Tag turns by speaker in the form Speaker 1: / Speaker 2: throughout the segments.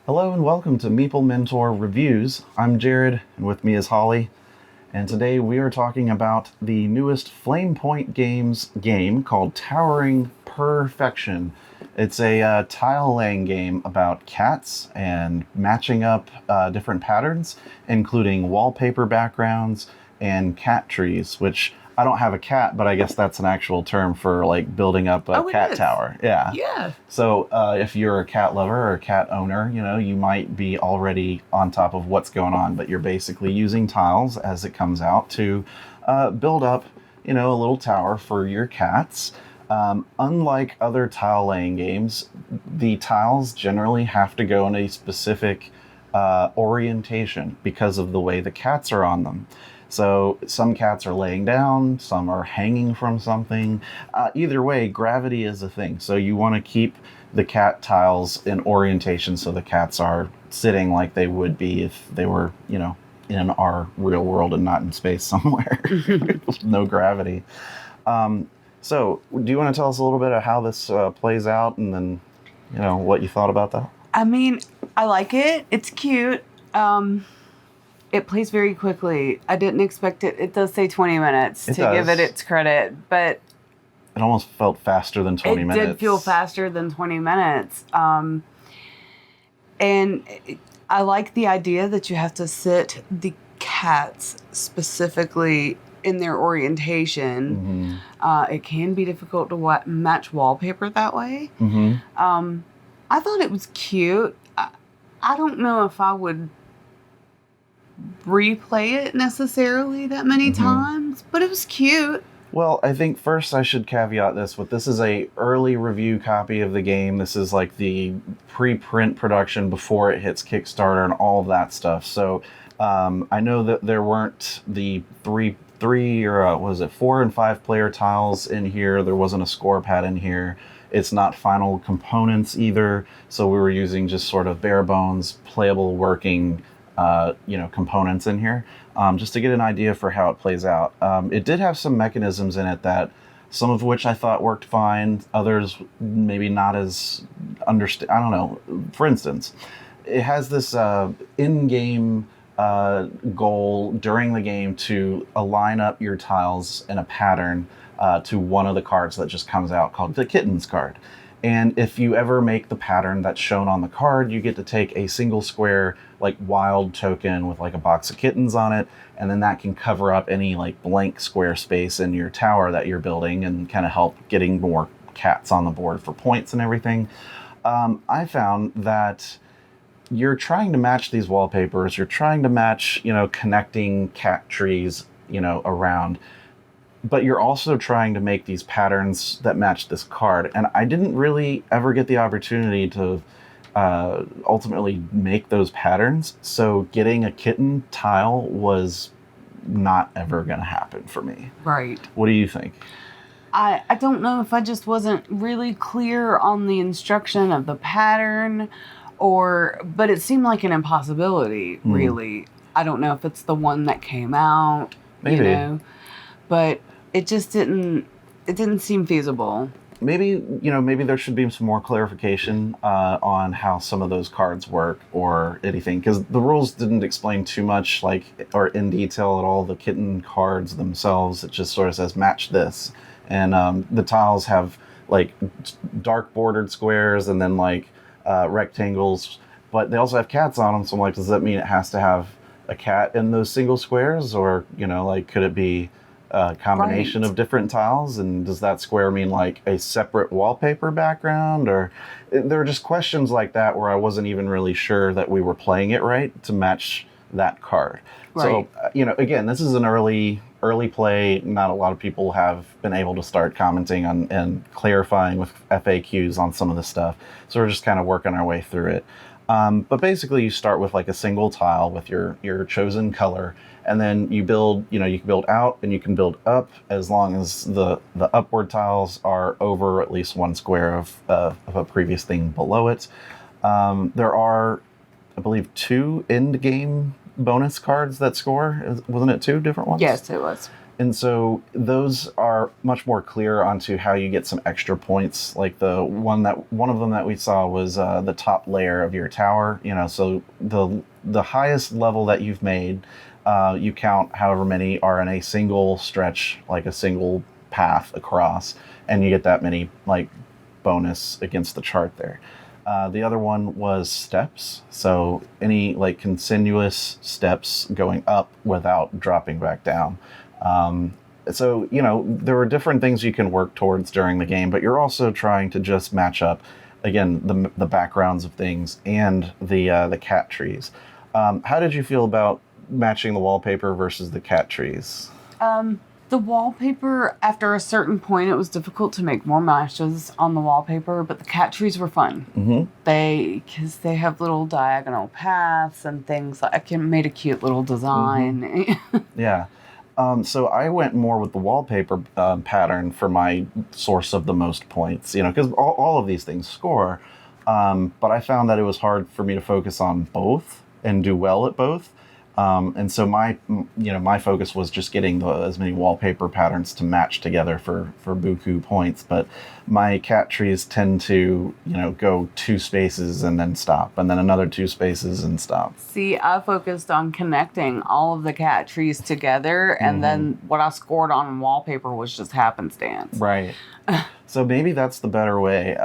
Speaker 1: Hello and welcome to Meeple Mentor Reviews. I'm Jared, and with me is Holly. And today we are talking about the newest Flame Point Games game called Towering Purrfection. It's a tile laying game about cats and matching up different patterns, including wallpaper backgrounds and cat trees, which I don't have a cat, but I guess that's an actual term for like building up a cat tower. Yeah.
Speaker 2: Yeah.
Speaker 1: So if you're a cat lover or a cat owner, you might be already on top of what's going on, but you're basically using tiles as it comes out to build up, a little tower for your cats. Unlike other tile laying games, the tiles generally have to go in a specific orientation because of the way the cats are on them. So some cats are laying down, some are hanging from something. Either way, gravity is a thing. So you want to keep the cat tiles in orientation so the cats are sitting like they would be if they were, in our real world and not in space somewhere with no gravity. So do you want to tell us a little bit of how this plays out and then, what you thought about that?
Speaker 2: I mean, I like it. It's cute. It plays very quickly. I didn't expect it. It does say 20 minutes give it its credit, but
Speaker 1: it almost felt faster than 20 minutes.
Speaker 2: It did feel faster than 20 minutes. I like the idea that you have to sit the cats specifically in their orientation.
Speaker 1: Mm-hmm.
Speaker 2: It can be difficult to match wallpaper that way.
Speaker 1: Mm-hmm.
Speaker 2: I thought it was cute. I don't know if I would replay it necessarily that many times, but it was cute.
Speaker 1: Well, I think first I should caveat this with this is a early review copy of the game. This is like the pre-print production before it hits Kickstarter and all of that stuff. So I know that there weren't the three or was it 4 and 5 player tiles in here. There wasn't a score pad in here. It's not final components either. So we were using just sort of bare bones, playable working components in here, just to get an idea for how it plays out. It did have some mechanisms in it that some of which I thought worked fine, others maybe not as I don't know. For instance, it has this in-game goal during the game to align up your tiles in a pattern to one of the cards that just comes out called the Kittens card. And if you ever make the pattern that's shown on the card, you get to take a single square, like wild token with like a box of kittens on it. And then that can cover up any like blank square space in your tower that you're building and kind of help getting more cats on the board for points and everything. I found that you're trying to match these wallpapers. You're trying to match, connecting cat trees, around. But you're also trying to make these patterns that match this card. And I didn't really ever get the opportunity to ultimately make those patterns. So getting a kitten tile was not ever going to happen for me.
Speaker 2: Right.
Speaker 1: What do you think?
Speaker 2: I don't know if I just wasn't really clear on the instruction of the pattern but it seemed like an impossibility, really. I don't know if it's the one that came out,
Speaker 1: Maybe.
Speaker 2: But it just didn't seem feasible.
Speaker 1: Maybe there should be some more clarification on how some of those cards work or anything, because the rules didn't explain too much, or in detail at all, the kitten cards themselves. It just sort of says match this, and the tiles have like dark bordered squares and then like rectangles, but they also have cats on them. So I'm like, does that mean it has to have a cat in those single squares, or could it be a combination of different tiles? And does that square mean like a separate wallpaper background? Or there were just questions like that where I wasn't even really sure that we were playing it right to match that card.
Speaker 2: Right.
Speaker 1: So again, this is an early play. Not a lot of people have been able to start commenting on and clarifying with FAQs on some of this stuff. So we're just kind of working our way through it. But basically you start with like a single tile with your chosen color, and then you build, you can build out and you can build up as long as the upward tiles are over at least one square of a previous thing below it. There are, I believe, 2 end game bonus cards that score. Wasn't it 2 different ones?
Speaker 2: Yes, it was.
Speaker 1: And so those are much more clear onto how you get some extra points. Like one of them that we saw was the top layer of your tower. So the highest level that you've made, you count however many are in a single stretch, like a single path across, and you get that many like bonus against the chart there. The other one was steps. So any like continuous steps going up without dropping back down. So, there were different things you can work towards during the game, but you're also trying to just match up, again, the backgrounds of things and the cat trees. How did you feel about matching the wallpaper versus the cat trees?
Speaker 2: The wallpaper, after a certain point, it was difficult to make more matches on the wallpaper, but the cat trees were fun.
Speaker 1: Mm-hmm.
Speaker 2: Because they have little diagonal paths and things. Made a cute little design.
Speaker 1: Mm-hmm. Yeah. So I went more with the wallpaper pattern for my source of the most points, because all of these things score. But I found that it was hard for me to focus on both and do well at both. And so my focus was just getting as many wallpaper patterns to match together for buku points. But my cat trees tend to, go 2 spaces and then stop, and then another 2 spaces and stop.
Speaker 2: See, I focused on connecting all of the cat trees together, and then what I scored on wallpaper was just happenstance.
Speaker 1: Right. So maybe that's the better way.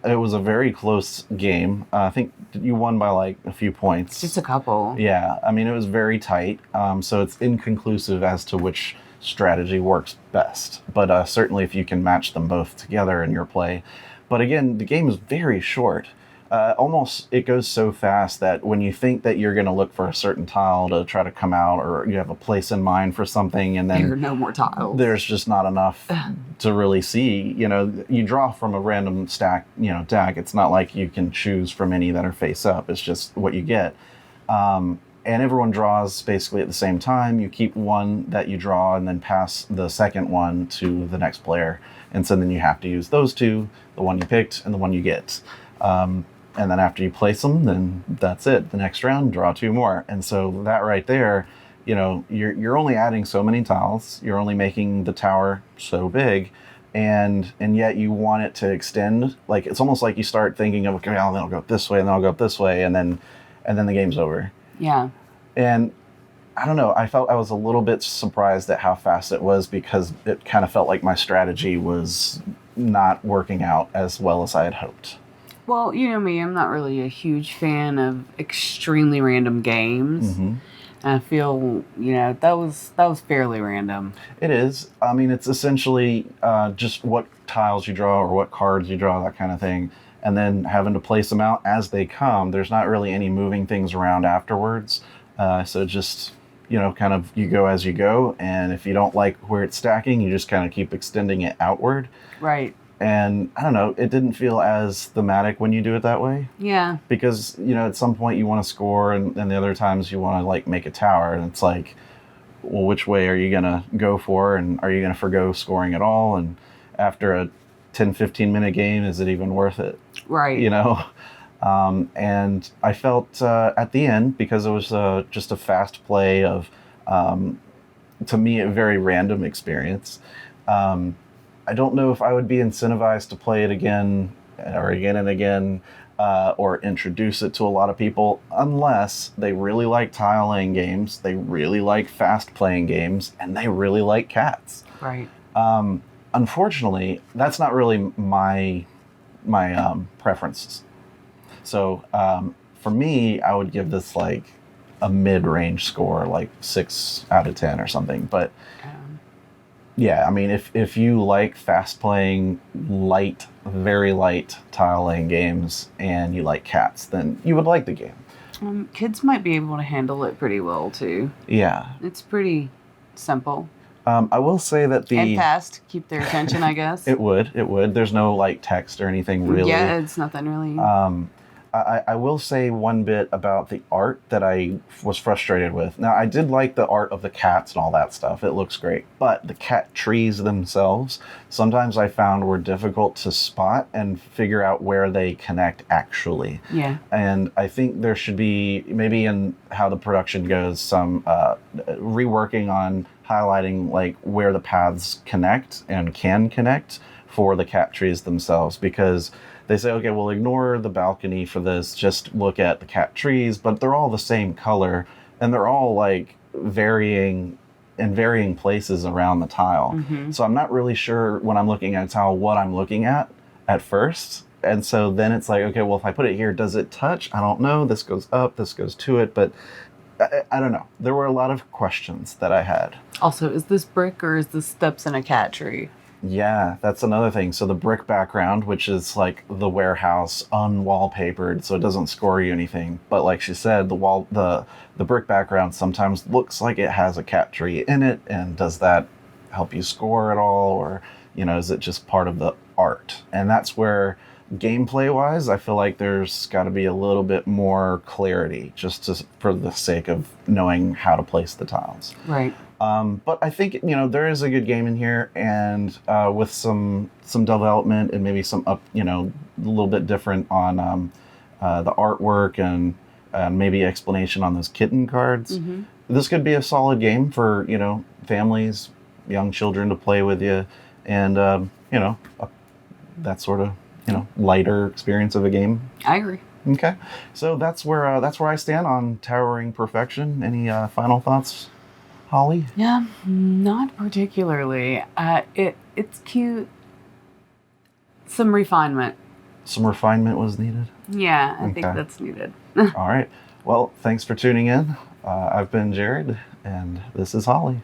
Speaker 1: It was a very close game. I think you won by like a few points.
Speaker 2: Just a couple.
Speaker 1: Yeah. I mean, it was very tight. So it's inconclusive as to which strategy works best. But certainly if you can match them both together in your play. But again, the game is very short. Almost it goes so fast that when you think that you're going to look for a certain tile to try to come out, or you have a place in mind for something, and then
Speaker 2: there are no more tiles.
Speaker 1: There's just not enough to really see. You draw from a random stack, deck. It's not like you can choose from any that are face up. It's just what you get. And everyone draws basically at the same time. You keep one that you draw and then pass the second one to the next player. And so then you have to use those 2, the one you picked and the one you get. And then after you place them, then that's it. The next round, draw 2 more. And so that right there, you're only adding so many tiles. You're only making the tower so big. And yet you want it to extend. Like, it's almost like you start thinking of, okay, well, then I'll go this way, and then I'll go up this way, and then the game's over.
Speaker 2: Yeah.
Speaker 1: And I don't know, I felt I was a little bit surprised at how fast it was, because it kind of felt like my strategy was not working out as well as I had hoped.
Speaker 2: Well, you know me, I'm not really a huge fan of extremely random games.
Speaker 1: Mm-hmm.
Speaker 2: And I feel, that was fairly random.
Speaker 1: It is. I mean, it's essentially just what tiles you draw or what cards you draw, that kind of thing, and then having to place them out as they come. There's not really any moving things around afterwards. So just, kind of you go as you go, and if you don't like where it's stacking, you just kind of keep extending it outward.
Speaker 2: Right.
Speaker 1: And I don't know, it didn't feel as thematic when you do it that way.
Speaker 2: Yeah.
Speaker 1: Because, at some point you want to score, and the other times you want to, like, make a tower. And it's like, well, which way are you going to go for? And are you going to forgo scoring at all? And after a 10, 15-minute game, is it even worth it?
Speaker 2: Right.
Speaker 1: And I felt at the end, because it was just a fast play of, to me, a very random experience. I don't know if I would be incentivized to play it again or again and again, or introduce it to a lot of people, unless they really like tile-laying games, they really like fast-playing games, and they really like cats.
Speaker 2: Right.
Speaker 1: Unfortunately, that's not really my preferences. So for me, I would give this like a mid-range score, like 6 out of 10 or something. But yeah, I mean, if you like fast-playing, very light tile-laying games, and you like cats, then you would like the game.
Speaker 2: Kids might be able to handle it pretty well, too.
Speaker 1: Yeah.
Speaker 2: It's pretty simple.
Speaker 1: I will say that
Speaker 2: and fast. Keep their attention, I guess.
Speaker 1: It would. There's no, like, text or anything, really.
Speaker 2: Yeah, it's nothing really.
Speaker 1: I will say one bit about the art that I was frustrated with. Now, I did like the art of the cats and all that stuff. It looks great. But the cat trees themselves, sometimes I found were difficult to spot and figure out where they connect actually.
Speaker 2: Yeah.
Speaker 1: And I think there should be, maybe in how the production goes, some reworking on highlighting like where the paths connect and can connect for the cat trees themselves, because they say, okay, well, ignore the balcony for this, just look at the cat trees, but they're all the same color and they're all like varying places around the tile. So I'm not really sure when I'm looking at a tile what I'm looking at first. And so then it's like, okay, well, if I put it here, does it touch? I don't know. This goes up, this goes to it, but I don't know. There were a lot of questions that I had.
Speaker 2: Also, is this brick or is this steps in a cat tree?
Speaker 1: Yeah, that's another thing. So the brick background, which is like the warehouse unwallpapered, so it doesn't score you anything. But like she said, the brick background sometimes looks like it has a cat tree in it. And does that help you score at all? Or, is it just part of the art? And that's where gameplay wise, I feel like there's got to be a little bit more clarity for the sake of knowing how to place the tiles.
Speaker 2: Right.
Speaker 1: But I think, there is a good game in here, and with some development and maybe some a little bit different on the artwork and maybe explanation on those kitten cards. This could be a solid game for, families, young children to play with you, and, that sort of, lighter experience of a game.
Speaker 2: I agree.
Speaker 1: Okay. So that's where I stand on Towering Purrfection. Any final thoughts, Holly?
Speaker 2: Yeah, not particularly. It's cute. Some refinement.
Speaker 1: Some refinement was needed?
Speaker 2: Yeah, I think that's needed.
Speaker 1: All right. Well, thanks for tuning in. I've been Jared, and this is Holly.